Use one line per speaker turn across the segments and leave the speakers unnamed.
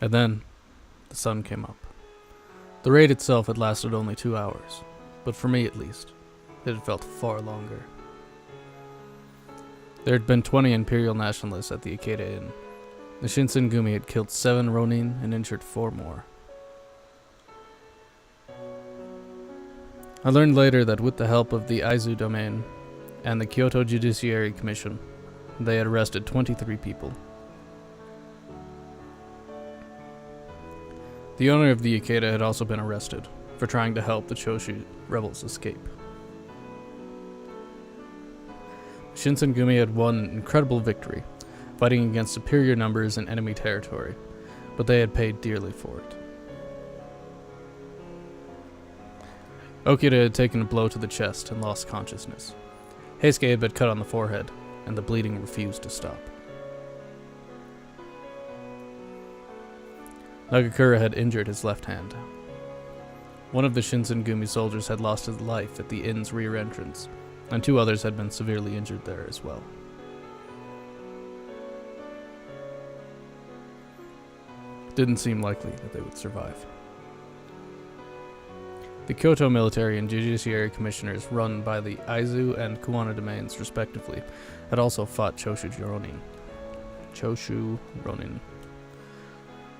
And then, the sun came up. The raid itself had lasted only 2 hours, but for me at least, it had felt far longer. There had been 20 Imperial nationalists at the Ikeda Inn. The Shinsengumi had killed 7 Ronin and injured 4 more. I learned later that with the help of the Aizu domain and the Kyoto Judiciary Commission, they had arrested 23 people. The owner of the Ikeda had also been arrested for trying to help the Choshu rebels escape. Shinsengumi had won an incredible victory, fighting against superior numbers in enemy territory, but they had paid dearly for it. Okita had taken a blow to the chest and lost consciousness. Heisuke had been cut on the forehead, and the bleeding refused to stop. Nagakura had injured his left hand. One of the Shinsengumi soldiers had lost his life at the inn's rear entrance, and 2 others had been severely injured there as well. It didn't seem likely that they would survive. The Kyoto military and judiciary commissioners, run by the Aizu and Kuwana domains respectively, had also fought Choshu Ronin.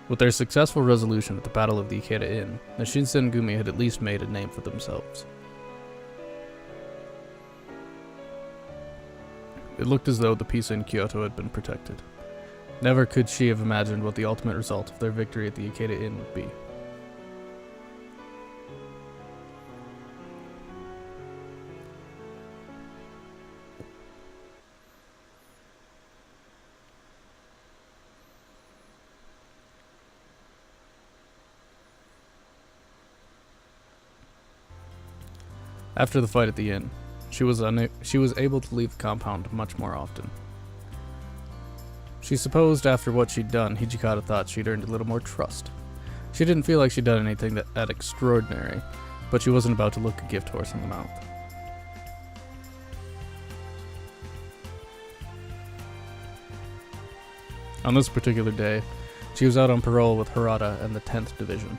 With their successful resolution at the Battle of the Ikeda Inn, the Shinsengumi had at least made a name for themselves. It looked as though the peace in Kyoto had been protected. Never could she have imagined what the ultimate result of their victory at the Ikeda Inn would be. After the fight at the inn, she was able to leave the compound much more often. She supposed after what she'd done, Hijikata thought she'd earned a little more trust. She didn't feel like she'd done anything that extraordinary, but she wasn't about to look a gift horse in the mouth. On this particular day, she was out on parole with Harada and the 10th Division.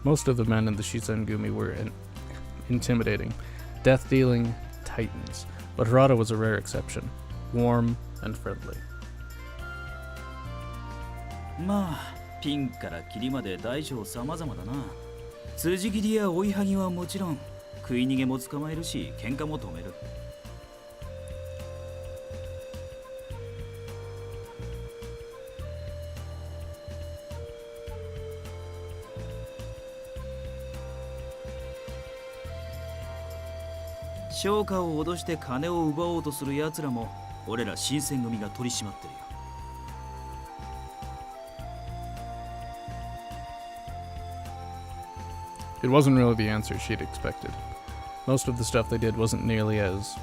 Most of the men in the Shinsengumi were intimidating, death-dealing titans, but Harada was a rare exception, warm and friendly.
まあ、ピンからキリまで大小様々だな。辻切りや追いはぎはもちろん、食い逃げも捕まえるし、喧嘩も止める。商家を脅して金を奪おうとする奴らも俺ら新選組が取り締まってるよ。
It wasn't really the answer she'd expected. Most of the stuff they did wasn't nearly as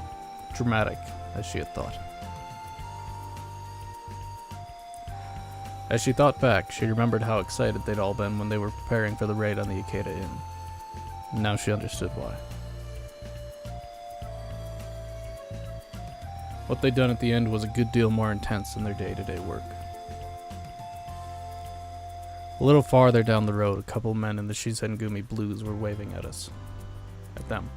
dramatic as she had thought. As she thought back, she remembered how excited they'd all been when they were preparing for the raid on the Ikeda Inn. Now she understood why. What they'd done at the end was a good deal more intense than their day-to-day work. A little farther down the road, a couple men in the Shinsengumi blues were waving at us. At them.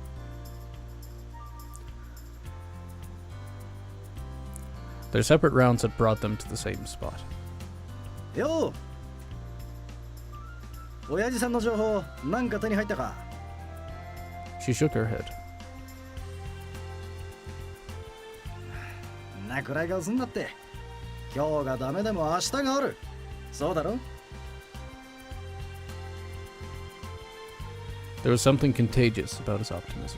Their separate rounds had brought them to the same spot.
Yo! 親父さんの情報、なんか手に入ったか?
She shook her head.
なくらい顔すんなって。今日がダメでも明日がある。そうだろ?
There was something contagious about his optimism.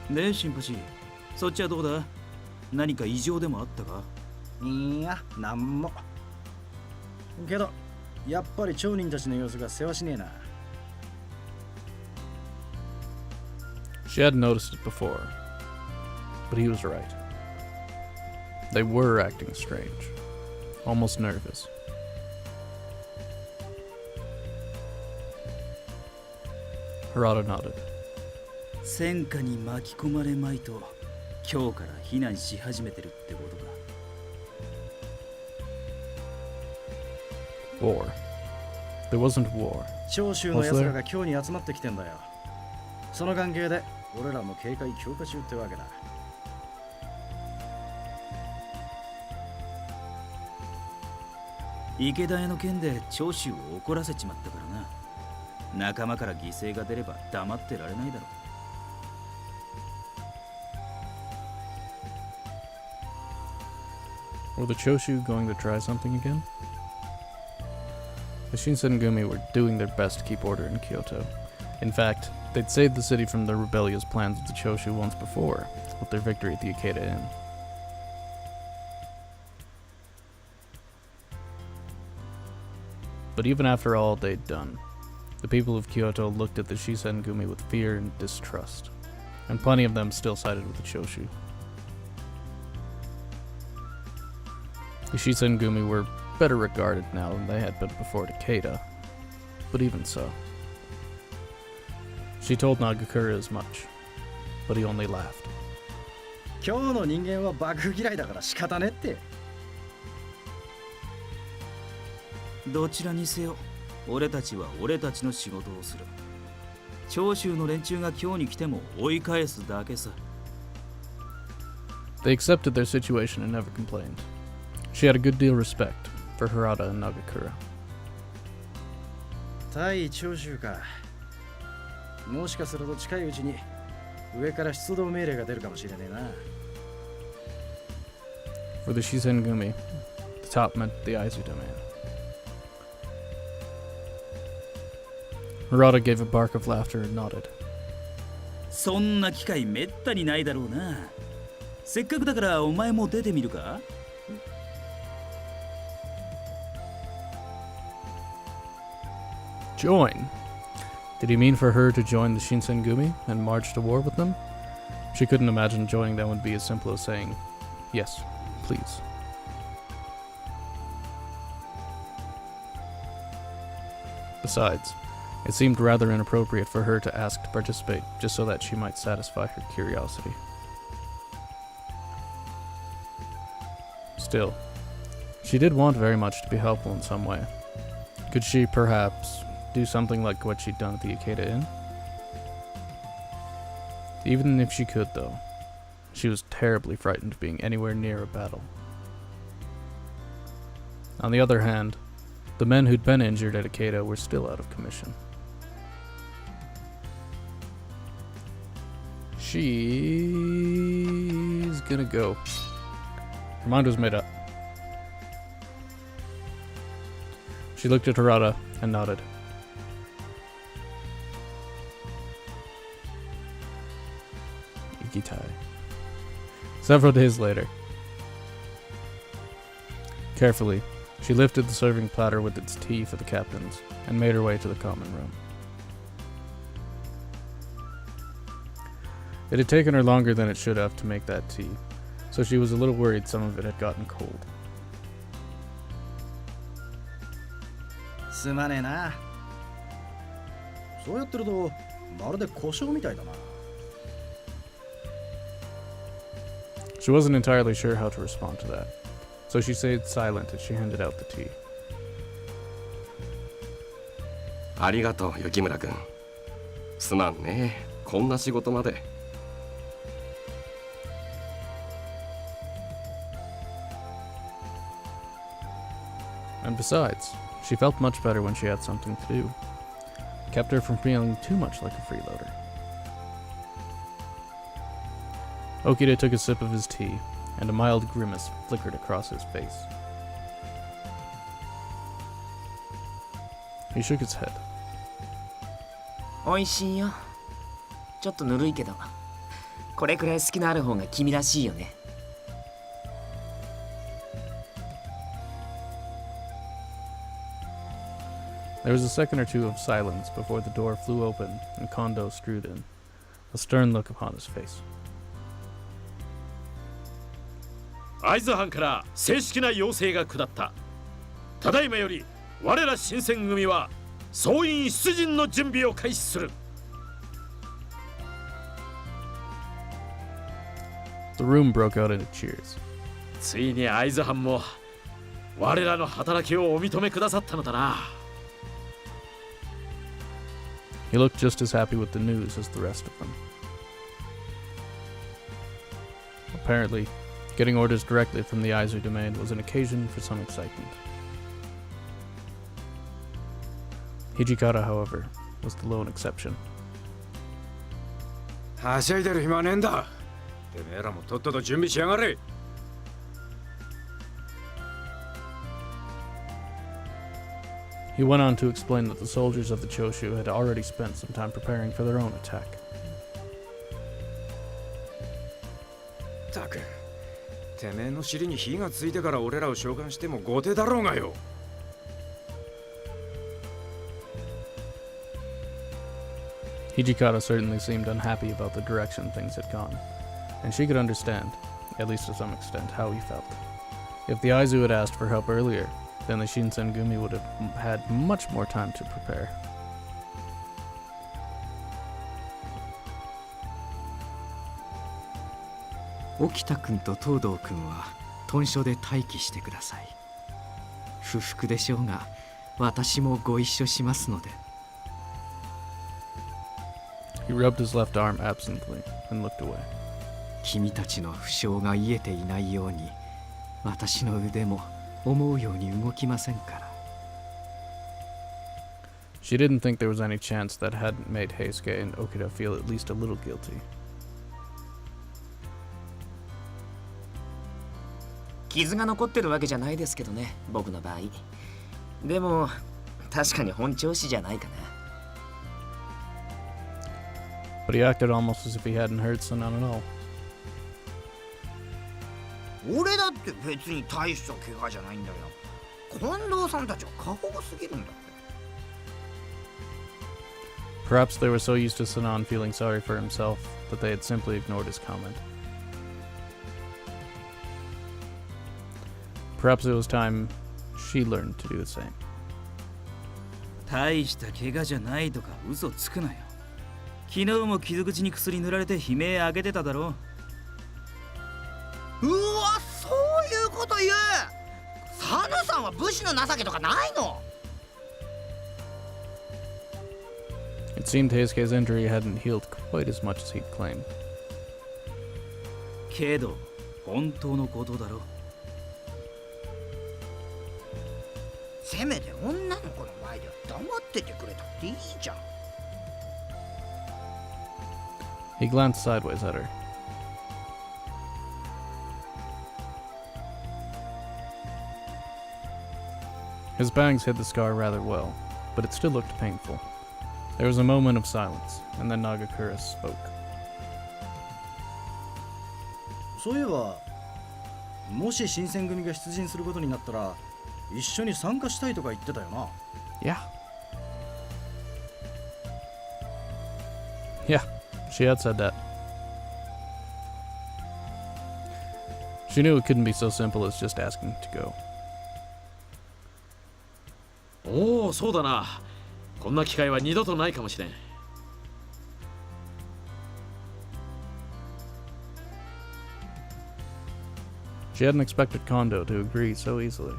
ねえ、シンパシー。そっちはどうだ? 何か異常でもあったか?
いや、なんも。けど、やっぱり町人たちの様子が世話しねえな。
She had noticed it before, but he was right. They were acting strange, almost nervous. Harada nodded.
戦火に巻き込まれまいと今日から避難し始めてるってことか。
War. There wasn't war.
長州の奴らが今日に集まってきてんだよ。その関係で俺らも警戒強化中ってわけだ。
池田屋の件で長州を怒らせちまったからな。仲間から犠牲が出れば黙ってられないだろう。
Were the Choshu going to try something again? The Shinsengumi were doing their best to keep order in Kyoto. In fact, they'd saved the city from the rebellious plans of the Choshu once before, with their victory at the Ikeda Inn. But even after all they'd done, the people of Kyoto looked at the Shinsengumi with fear and distrust, and plenty of them still sided with the Choshu. The Shinsengumi were better regarded now than they had been before Takeda, but even so. She told Nagakura as much, but he only laughed.
今日の人間は爆嫌いだから仕方ねって。
どちらにせよ、俺たちは俺たちの仕事をする。長州の連中が今日に来ても追い返すだけさ。
They accepted their situation and never complained. She had a good deal of respect for Harada and Nagakura.
対長州か。もしかすると近いうちに上から出動命令が出るかもしれねえな。
For the Shinsengumi, the top meant the Aizuda man. Harada gave a bark of laughter and nodded.
そんな機会めったにないだろうな。せっかくだからお前も出てみるか？
Join? Did he mean for her to join the Shinsengumi and march to war with them? She couldn't imagine joining them would be as simple as saying, yes, please. Besides, it seemed rather inappropriate for her to ask to participate just so that she might satisfy her curiosity. Still, she did want very much to be helpful in some way. Could she, perhaps, do something like what she'd done at the Ikeda Inn? Even if she could, though, she was terribly frightened of being anywhere near a battle. On the other hand, the men who'd been injured at Ikeda were still out of commission. She's gonna go. Her mind was made up. She looked at Harada and nodded. Ikitai. Several days later. Carefully, she lifted the serving platter with its tea for the captains and made her way to the common room. It had taken her longer than it should have to make that tea, so she was a little worried some of it had gotten cold.
すまねえな。そうやってるとまるで故障みたいだな。
She wasn't entirely sure how to respond to that, so she stayed silent as she handed out the tea.
ありがとう、雪村君。すまんね。こんな仕事まで。
And besides, she felt much better when she had something to do. It kept her from feeling too much like a freeloader. Okita took a sip of his tea, and a mild grimace flickered across his face. He shook his head.
おいしいよ。ちょっとぬるいけど、これくらい好きのある方が君らしいよね。
There was a second or two of silence before the door flew open and Kondo strode in, a stern look upon his face.
会津藩から正式な要請が下った。ただいまより我ら新選組は総員出陣の準備を開始する。
The room broke out into cheers.
ついに会津藩も我らの働きをお認めくださったのだな。
He looked just as happy with the news as the rest of them. Apparently, getting orders directly from the Aizu domain was an occasion for some excitement. Hijikata, however, was the lone exception.
はしゃいでる暇はねえんだ。てめえらもとっとと準備しやがれ。
He went on to explain that the soldiers of the Choshu had already spent some time preparing for their own attack.
たく、てめえの尻に火がついてから俺らを召喚しても後手だろうがよ。
Hijikata certainly seemed unhappy about the direction things had gone, and she could understand, at least to some extent, how he felt. If the Aizu had asked for help earlier, then the Shinsengumi would have had much more time to prepare.
沖田君と東堂君は屯所で待機してください。不服でしょうが、私もご一緒しますので。
He rubbed his left arm absently and looked away.
君たちの負傷が癒えていないように、私の腕も思うように動きませんから。
She didn't think there was any chance that hadn't made Heisuke and Okita feel at least a little guilty.
傷が残ってるわけじゃないですけどね、僕の場合。でも確かに本調子じゃないかな。
But he acted almost as if he hadn't heard Sanan at all.
俺だって別に大した怪我じゃないんだよ。近藤さんたちは過保護すぎるんだって。
Perhaps they were so used to Sanan feeling sorry for himself that they had simply ignored his comment. Perhaps it was time she learned to do the same.
大した怪我じゃないとか嘘つくなよ。昨日も傷口に薬塗られて悲鳴上げてただろ。
うわ、そういうこと言う。サヌさんは武士の情けとかないの。
It seemed Heisuke's injury hadn't healed quite as much as he'd claimed.
けど本当のことだろ。
せめて女の子の前では黙っててくれたっていいじゃん。
He glanced sideways at her. His bangs hid the scar rather well, but it still looked painful. There was a moment of silence, and then Nagakura spoke.
そういえば、もし新選組が出陣することになったら、一緒に参加したいとか言ってたよな。
Yeah. Yeah, she had said that. She knew it couldn't be so simple as just asking to go.
おお、そうだな。こんな機会は二度とないかもしれん。
She hadn't expected Kondo to agree so easily.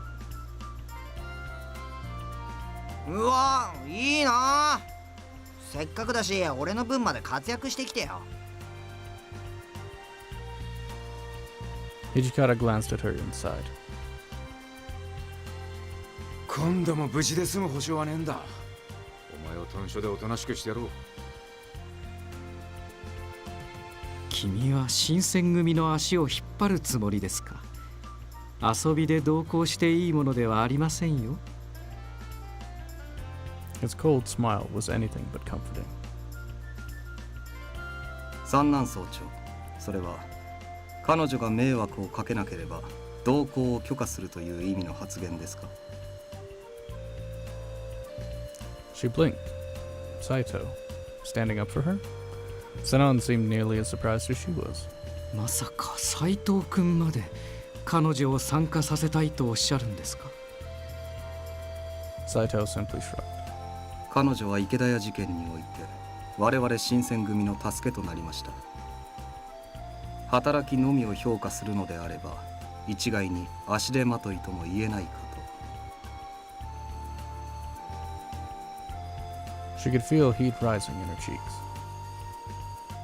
うわ、いいな。せっかくだし俺の分まで活躍してきてよ。
Hijikata glanced at her and sighed.
今度も無事で済む保証はねえんだ。お前を屯所でおとなしくしてやろう。
君は新選組の足を引っ張るつもりですか。遊びで同行していいものではありませんよ。
His cold smile was anything but comforting.
三男総長、それは彼女が迷惑をかけなければ同行を許可するという意味の発言ですか。
She blinked. Saito, standing up for her? Sanan seemed nearly as surprised as she was.
まさか斎藤君まで彼女を参加させたいとおっしゃるんですか。
Saito simply shrugged.
彼女は池田屋事件において我々新選組の助けとなりました。働きのみを評価するのであれば一概に足手まといとも言えないかと。
She could feel heat rising in her cheeks.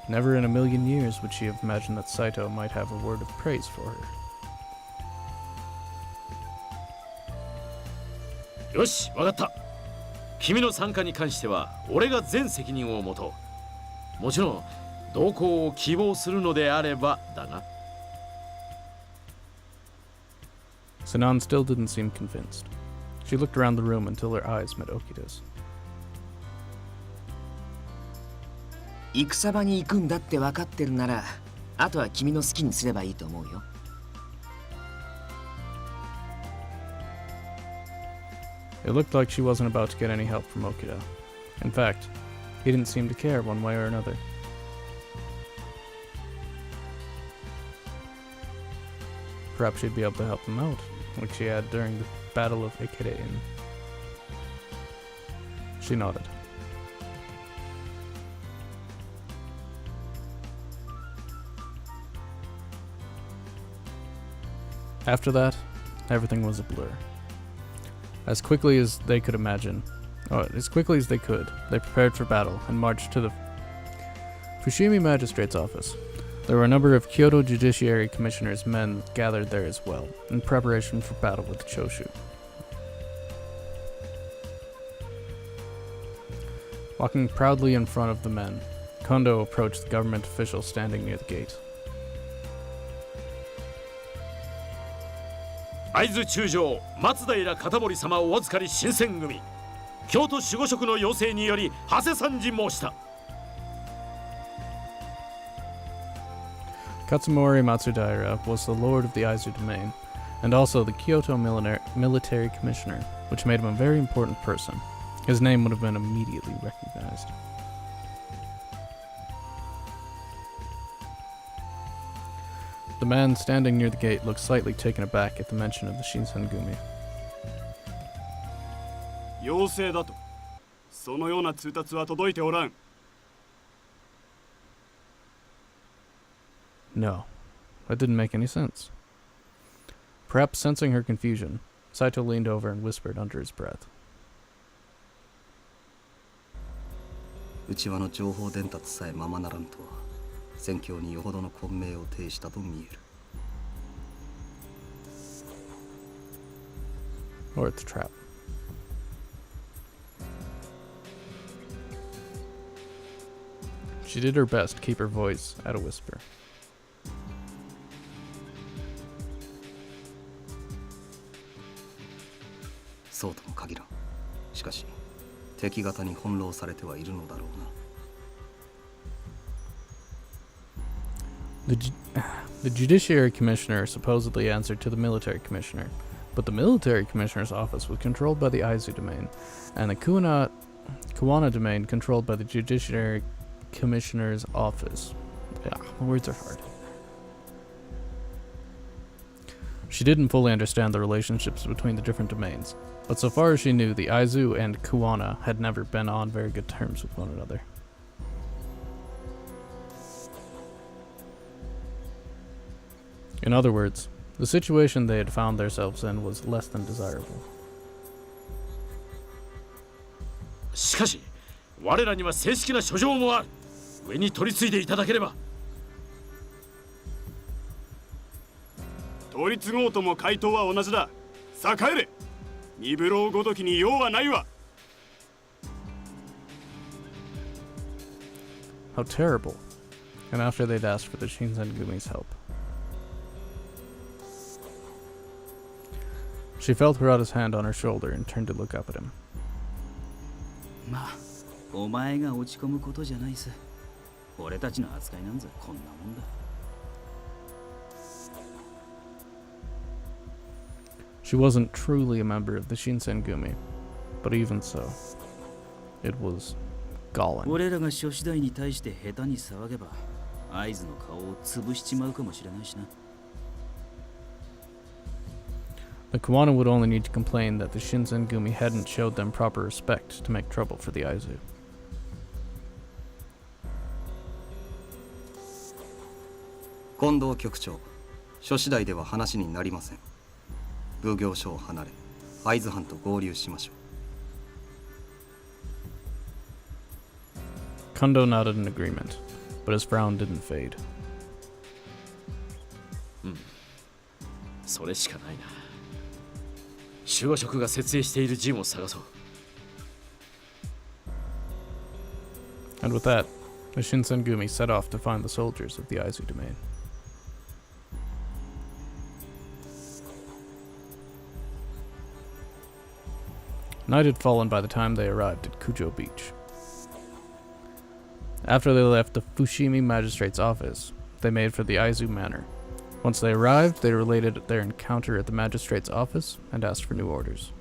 Never in a million years would she have imagined that Saito might have a word of praise for her.
よし、わかった。君の参加に関しては俺が全責任を持とう。もちろん同行を希望するのであればだが。
Sinan still didn't seem convinced. She looked around the room until her eyes met Okida's.
戦場に行くんだって分かってるなら、あとは君の好きにすればいいと思うよ。
It looked like she wasn't about to get any help from Okida. In fact, he didn't seem to care one way or another. Perhaps she'd be able to help him out, like she had during the Battle of Ikerein. She nodded. After that, everything was a blur. As quickly as they could, they prepared for battle and marched to the Fushimi Magistrate's office. There were a number of Kyoto Judiciary Commissioner's men gathered there as well, in preparation for battle with the Choshu. Walking proudly in front of the men, Kondo approached the government official standing near the gate.
会津中将松平片森様をお預かり新選組京都守護職の要請により長谷参事申した。
Katsumori Matsudaira was the lord of the Aizu domain, and also the Kyoto military commissioner, which made him a very important person. His name would have been immediately recognized. The man standing near the gate looked slightly taken aback at the mention of the Shinsengumi.
要請だと。そのような通達は届いておらん。
No, that didn't make any sense. Perhaps sensing her confusion, Saito leaned over and whispered under his breath.
内輪の情報伝達さえままならんとは戦況によほどの混迷を呈したと見える。
Or it's a trap. She did her best to keep her voice at a whisper.
そうとも限らん。しかし敵方に翻弄されてはいるのだろうな。
The Judiciary Commissioner supposedly answered to the Military Commissioner, but the Military Commissioner's office was controlled by the Aizu domain, and the Kuwana domain controlled by the Judiciary Commissioner's office. Yeah, words are hard. She didn't fully understand the relationships between the different domains, but so far as she knew, the Aizu and Kuwana had never been on very good terms with one another. In other words, the situation they had found themselves in was less than desirable.
しかし我らには正式な書状もある。上に取り次いでいただければ。
取り次ごうとも回答は同じだ。さあ帰れ。二部郎ごときに用はないわ。
How terrible. And after they'd asked for the Shinsengumi's help. She felt Harada's hand on her shoulder and turned to look up at him.
まあ、お前が落ち込むことじゃないさ。俺たちの扱いなんざこんなもんだ。
She wasn't truly a member of the Shinsengumi, but even so, it was galling.
俺らが諸次第に対して下手に騒げば、合図の顔を潰しちまうかもしれないしな。
The Kuwana would only need to complain that the Shinsengumi hadn't showed them proper respect to make trouble for the Aizu.
近藤局長、諸次第では話になりません。奉行所を離れ会津藩と合流しましょう。
Kondo nodded in agreement, but his frown didn't fade.
それしかないな。守護職が設営している陣を探そう。
And with that, the Shinsengumi set off to find the soldiers of the Aizu domain. Night had fallen by the time they arrived at Kujo Beach. After they left the Fushimi magistrate's office, they made for the Aizu Manor. Once they arrived, they related their encounter at the magistrate's office and asked for new orders.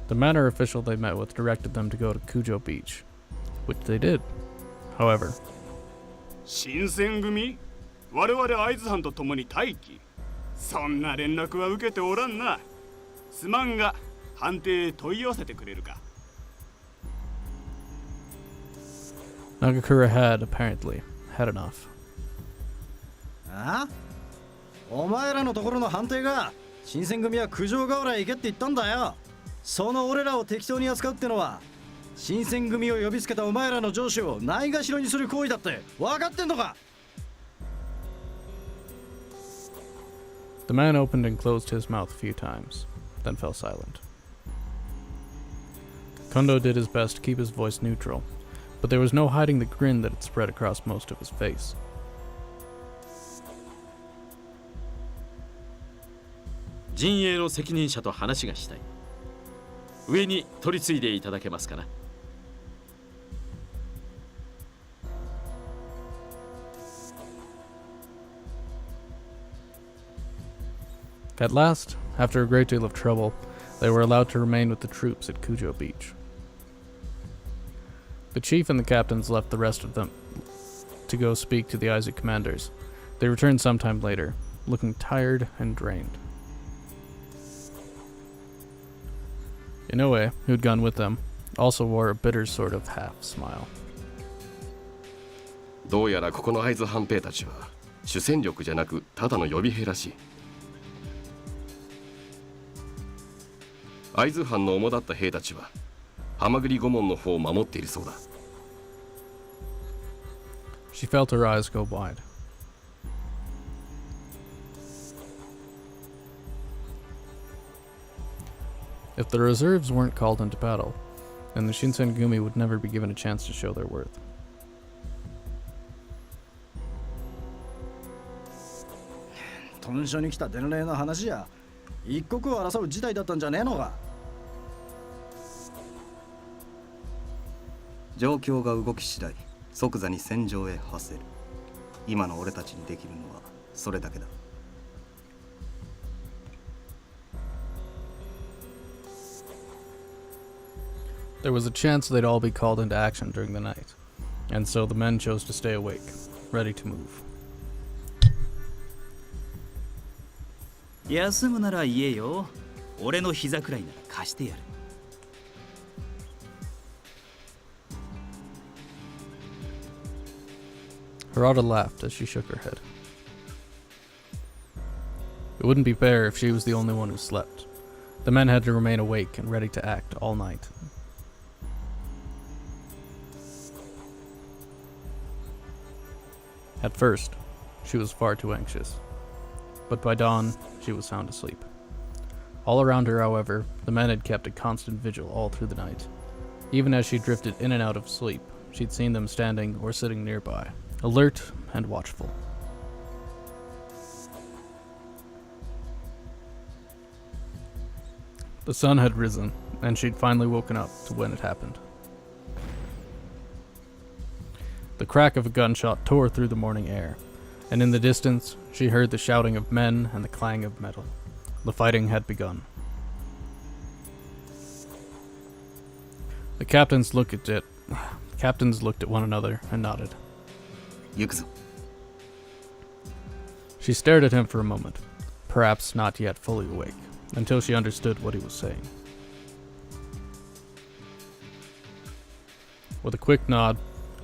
The manor official they met with directed them to go to Kujo Beach, which they did. However,
新選組我々会津藩と共に待機。そんな連絡は受けておらんな。すまんが藩邸へ問い合わせてくれるか。
Nagakura had, apparently, had enough.
ああ、お前らのところの判定が新選組は九条河原へ行けって言ったんだよ。その俺らを適当に扱うってのは新選組を呼びつけたお前らの上司をないがしろにする行為だって分かってんのか。
The man opened and closed his mouth a few times, then fell silent. Kondo did his best to keep his voice neutral, but there was no hiding the grin that had spread across most of his face.
陣営の責任者と話がしたい。上に取り継いでいただけますかな。
At last, after a great deal of trouble, they were allowed to remain with the troops at Kujo Beach. The chief and the captains left the rest of them to go speak to the Aizu commanders. They returned sometime later, looking tired and drained. Inoue, who'd gone with them, also wore a bitter sort of half smile.
どうやらここの会津藩兵たちは主戦力じゃなくただの予備兵らしい。会津藩の主だった兵たちはハマグリ御門の方を守っているそうだ。
She felt her eyes go wide. If the reserves weren't called into battle, then the Shinsengumi would never be given a chance to show their worth.
屯所に来た伝令の話や一刻を争う事態だったんじゃねえのか。
状況が動き次第即座に戦場へ発せる。今の俺たちにできるのはそれだけだ。
There was a chance they'd all be called into action during the night, and so the men chose to stay awake, ready to move.
休むなら言えよ。俺の膝くらいなら貸してやる。
Harada laughed as she shook her head. It wouldn't be fair if she was the only one who slept. The men had to remain awake and ready to act all night. At first, she was far too anxious, but by dawn, she was sound asleep. All around her, however, the men had kept a constant vigil all through the night. Even as she drifted in and out of sleep, she'd seen them standing or sitting nearby, alert and watchful. The sun had risen, and she'd finally woken up to when it happened. The crack of a gunshot tore through the morning air, and in the distance, she heard the shouting of men and the clang of metal. The fighting had begun. The captains looked at one another and nodded.
行くぞ。
She stared at him for a moment, perhaps not yet fully awake, until she understood what he was saying. With a quick nod,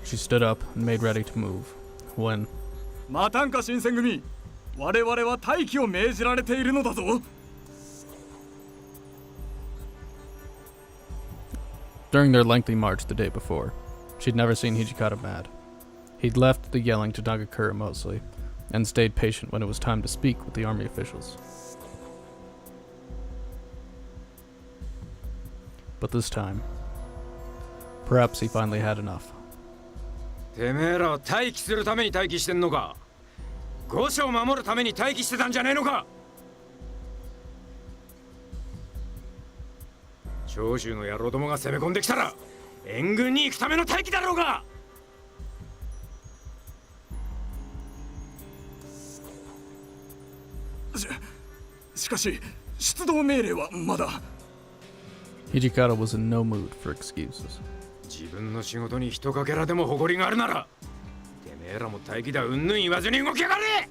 She stood up and made ready to move, when
待たんか新選組、我々は待機を命じられているのだぞ。
During their lengthy march the day before, she'd never seen Hijikata mad. He'd left the yelling to Nagakura mostly, and stayed patient when it was time to speak with the army officials. But this time, perhaps he finally had enough.
てめえらは待機するために待機してんのか？御所を守るために待機してたんじゃねえのか？長州の野郎どもが攻め込んできたら援軍に行くための待機だろうが！
しかし出動命令はまだ。
Hijikata was in no mood for excuses.
自分の仕事に一かけらでも誇りがあるなら、てめえらも待機だうんぬん言わずに動きやがれ！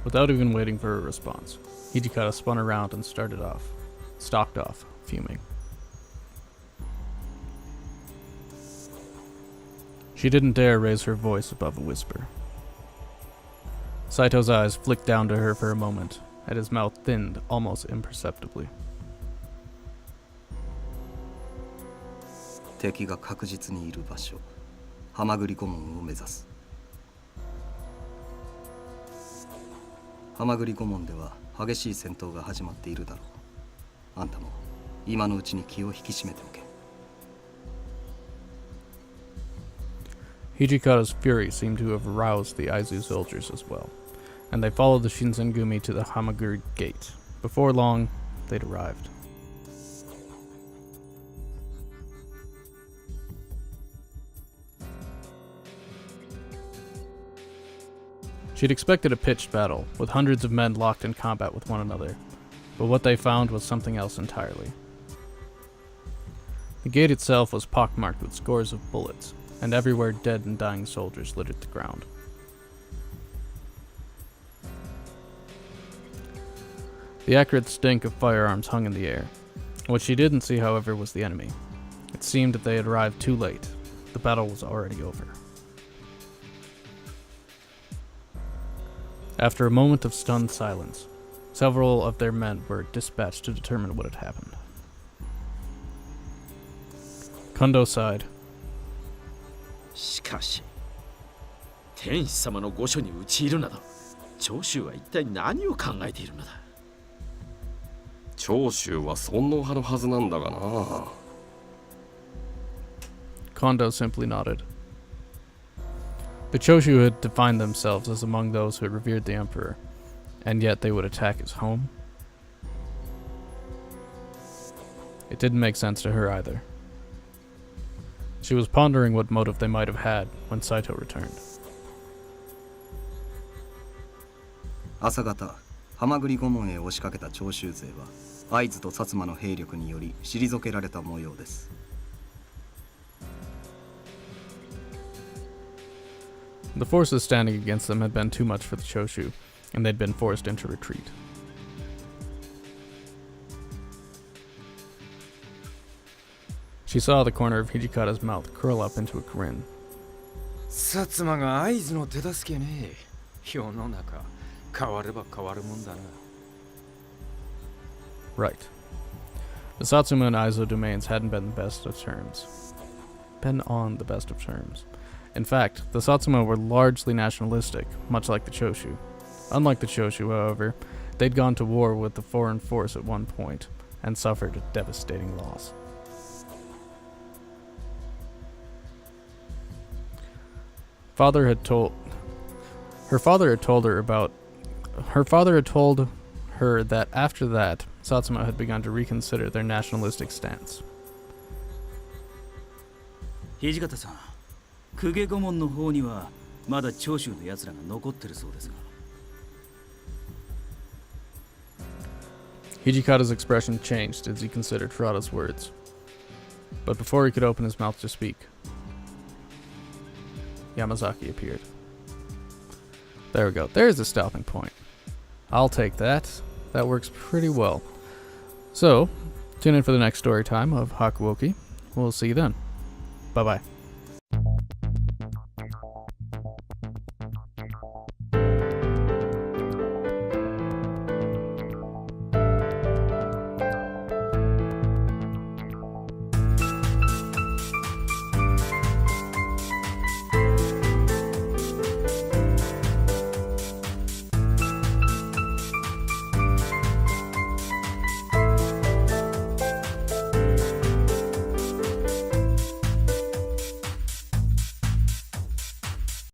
Without even waiting for a response, Hijikata spun around and stalked off, fuming. She didn't dare raise her voice above a whisper. Saito's eyes flicked down to her for a moment, and his mouth thinned almost imperceptibly.
敵が確実にいる場所、ハマグリ顧問を目指す。ハマグリ顧問では激しい戦闘が始まっているだろう。あんたも今のうちに気を引き締めておけ。
Hijikata's fury seemed to have aroused the Aizu soldiers as well, and they followed the Shinsengumi to the Hamaguri gate. Before long, they'd arrived. She'd expected a pitched battle, with hundreds of men locked in combat with one another, but what they found was something else entirely. The gate itself was pockmarked with scores of bullets, and everywhere dead and dying soldiers littered the ground. The acrid stink of firearms hung in the air. What she didn't see, however, was the enemy. It seemed that they had arrived too late. The battle was already over. After a moment of stunned silence, several of their men were dispatched to determine what had happened. Kondo sighed.
しかし、天使様の御所に討ち入るなど、長州は一体何を考えているのだ。
長州は尊王派のはずなんだがな。
Kondo simply nodded. The Choshu had defined themselves as among those who had revered the emperor, and yet they would attack his home? It didn't make sense to her either. She was pondering what motive they might have had when Saito returned.
朝方、ハマグリ御門へ押しかけた長州勢は、会津と薩摩の兵力により退けられた模様です。
The forces standing against them had been too much for the Choshu, and they'd been forced into retreat. She saw the corner of Hijikata's mouth curl up into a grin.
薩摩が会津の手助けね。世の中変われば変わるもんだな。
Right. The Satsuma and Aizo domains hadn't been on the best of terms. In fact, the Satsuma were largely nationalistic, much like the Choshu. Unlike the Choshu, however, they'd gone to war with the foreign force at one point, and suffered a devastating loss. Her father had told her that after that, Satsuma had begun to reconsider their nationalistic stance.
土方さん、公家御門の方にはまだ長州の奴らが残ってるそうですが。
Hijikata's expression changed as he considered Ferrata's words. But before he could open his mouth to speak, Yamazaki appeared. There we go. There's the stopping point. I'll take that. That works pretty well. So, tune in for the next story time of Hakuoki, We'll see you then. Bye bye.